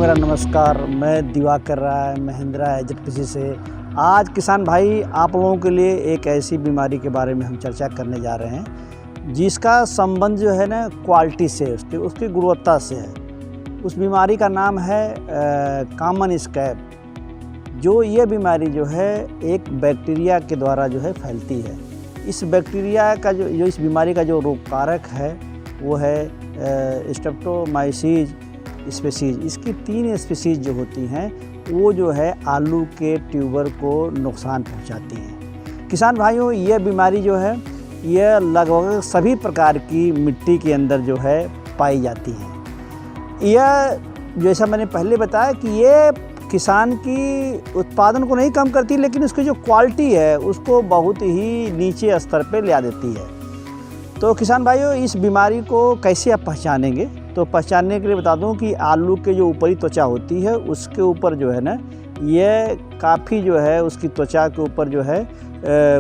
मेरा नमस्कार। मैं दिवाकर राय महिंद्रा एजेडपीसी से आज किसान भाई आप लोगों के लिए एक ऐसी बीमारी के बारे में हम चर्चा करने जा रहे हैं जिसका संबंध जो है ना क्वालिटी से, उसकी गुणवत्ता से है। उस बीमारी का नाम है कॉमन स्कैब। जो ये बीमारी जो है एक बैक्टीरिया के द्वारा जो है फैलती है। इस बैक्टीरिया का जो इस बीमारी का जो रोग कारक है वो है स्ट्रेप्टोमाइसीज स्पीसीज। इसकी 3 स्पीसीज जो होती हैं वो जो है आलू के ट्यूबर को नुकसान पहुंचाती हैं। किसान भाइयों, ये बीमारी जो है यह लगभग सभी प्रकार की मिट्टी के अंदर जो है पाई जाती है। यह जैसा मैंने पहले बताया कि ये किसान की उत्पादन को नहीं कम करती, लेकिन उसकी जो क्वालिटी है उसको बहुत ही नीचे स्तर पे ले आ देती है। तो किसान भाइयों, इस बीमारी को कैसे आप पहचानेंगे? तो पहचानने के लिए बता दूं कि आलू के जो ऊपरी त्वचा होती है उसके ऊपर जो है ना ये काफ़ी जो है उसकी त्वचा के ऊपर जो है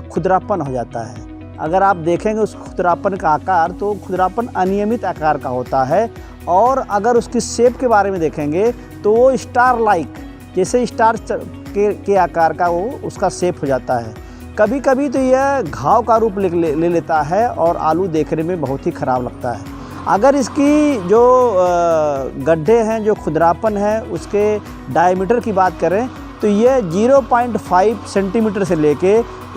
खुरदरापन हो जाता है। अगर आप देखेंगे उस खुरदरापन का आकार, तो खुरदरापन अनियमित आकार का होता है। और अगर उसकी शेप के बारे में देखेंगे तो वो स्टार लाइक, जैसे स्टार के आकार का वो उसका शेप हो जाता है। कभी कभी तो यह घाव का रूप ले लेता है और आलू देखने में बहुत ही ख़राब लगता है। अगर इसकी जो गड्ढे हैं, जो खुरदरापन है, उसके डायमीटर की बात करें तो ये 0.5 सेंटीमीटर से लेके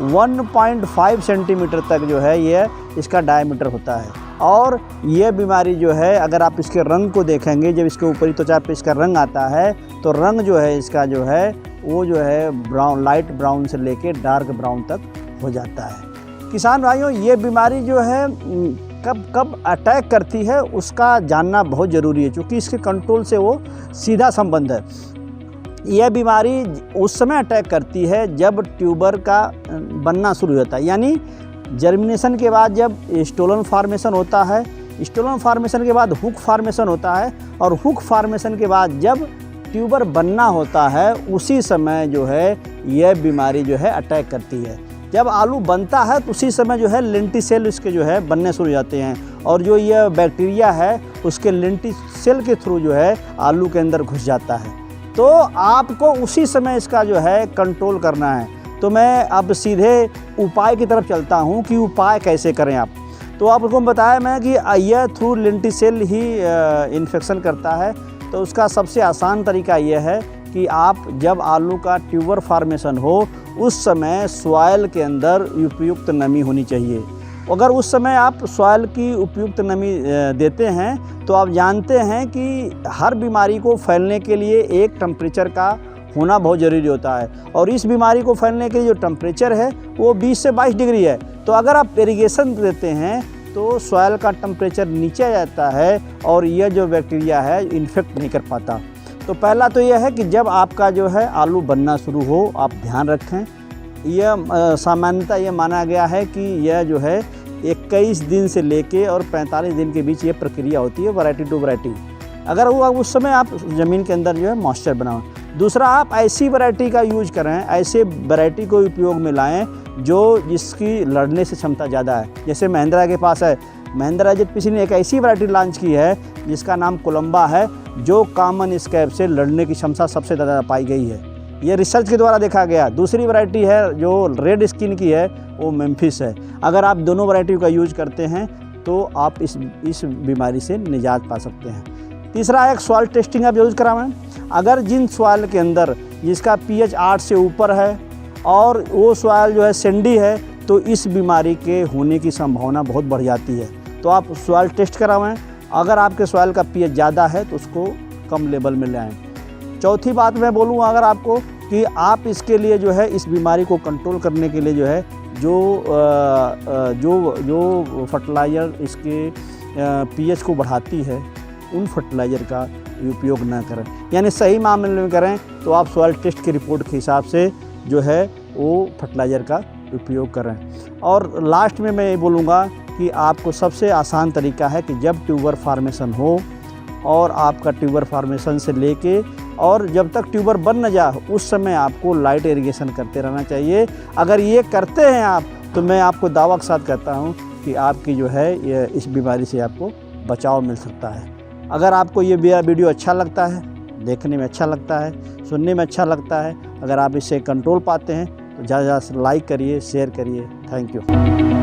1.5 सेंटीमीटर तक जो है ये इसका डायमीटर होता है। और ये बीमारी जो है अगर आप इसके रंग को देखेंगे, जब इसके ऊपरी त्वचा पे इसका रंग आता है तो रंग जो है इसका जो है वो जो है ब्राउन, लाइट ब्राउन से लेके डार्क ब्राउन तक हो जाता है। किसान भाइयों, ये बीमारी जो है कब अटैक करती है उसका जानना बहुत ज़रूरी है, क्योंकि इसके कंट्रोल से वो सीधा संबंध है। यह बीमारी उस समय अटैक करती है जब ट्यूबर का बनना शुरू होता है, यानी जर्मिनेशन के बाद जब स्टोलन फार्मेशन होता है, स्टोलन फार्मेशन के बाद हुक फार्मेशन होता है, और हुक फार्मेशन के बाद जब ट्यूबर बनना होता है उसी समय जो है यह बीमारी जो है अटैक करती है। जब आलू बनता है तो उसी समय जो है लेंटिसेल इसके जो है बनने शुरू हो जाते हैं, और जो यह बैक्टीरिया है उसके लेंटिसेल के थ्रू जो है आलू के अंदर घुस जाता है। तो आपको उसी समय इसका जो है कंट्रोल करना है। तो मैं अब सीधे उपाय की तरफ चलता हूँ कि उपाय कैसे करें आप। तो आपको बताया मैं कि यह थ्रू लेंटिसेल ही इन्फेक्शन करता है। तो उसका सबसे आसान तरीका यह है कि आप जब आलू का ट्यूबर फार्मेशन हो उस समय सॉइल के अंदर उपयुक्त नमी होनी चाहिए। अगर उस समय आप सॉइल की उपयुक्त नमी देते हैं तो आप जानते हैं कि हर बीमारी को फैलने के लिए एक टेम्परेचर का होना बहुत ज़रूरी होता है, और इस बीमारी को फैलने के लिए जो टेम्परेचर है वो 20 से 22 डिग्री है। तो अगर आप इरिगेशन देते हैं तो सॉइल का टेम्परेचर नीचे आ जाता है और यह जो बैक्टीरिया है इन्फेक्ट नहीं कर पाता। तो पहला तो यह है कि जब आपका जो है आलू बनना शुरू हो आप ध्यान रखें। यह सामान्यतः ये माना गया है कि यह जो है 21 दिन से लेके और 45 दिन के बीच ये प्रक्रिया होती है, वैरायटी टू वैरायटी। अगर वो उस समय आप ज़मीन के अंदर जो है मॉइस्चर बनाओ। दूसरा, आप ऐसी वैरायटी का यूज करें, ऐसे वैरायटी को उपयोग में लाएँ जिसकी लड़ने से क्षमता ज़्यादा है। जैसे महिंद्रा के पास है, महिंद्रा एजेडपीसी ने एक ऐसी वैरायटी लॉन्च की है जिसका नाम कोलंबा है, जो कॉमन स्कैब से लड़ने की क्षमता सबसे ज़्यादा पाई गई है। ये रिसर्च के द्वारा देखा गया। दूसरी वैरायटी है जो रेड स्किन की है, वो मेम्फिस है। अगर आप दोनों वैरायटी का यूज करते हैं तो आप इस बीमारी से निजात पा सकते हैं। तीसरा, एक सॉइल टेस्टिंग आप यूज़ करावें। अगर जिन सॉइल के अंदर जिसका pH 8 से ऊपर है और वो सॉइल जो है सैंडी है तो इस बीमारी के होने की संभावना बहुत बढ़ जाती है। तो आप सॉइल टेस्ट करावें। अगर आपके सॉइल का pH ज़्यादा है तो उसको कम लेवल में लाएँ। चौथी बात मैं बोलूँ अगर आपको कि आप इसके लिए जो है इस बीमारी को कंट्रोल करने के लिए जो है जो फर्टिलाइज़र इसके pH को बढ़ाती है उन फर्टिलाइज़र का उपयोग ना करें, यानी सही मामले में करें। तो आप सॉइल टेस्ट की रिपोर्ट के हिसाब से जो है वो फर्टिलाइज़र का उपयोग करें। और लास्ट में मैं ये बोलूँगा कि आपको सबसे आसान तरीका है कि जब ट्यूबर फार्मेशन हो और आपका ट्यूबर फार्मेशन से लेके और जब तक ट्यूबर बन न जाए उस समय आपको लाइट इरिगेशन करते रहना चाहिए। अगर ये करते हैं आप तो मैं आपको दावा के साथ कहता हूँ कि आपकी जो है इस बीमारी से आपको बचाव मिल सकता है। अगर आपको ये वीडियो अच्छा लगता है देखने में अच्छा लगता है, सुनने में अच्छा लगता है। अगर आप इसे कंट्रोल पाते हैं तो ज़्यादा से ज़्यादा लाइक करिए, शेयर करिए। Thank you.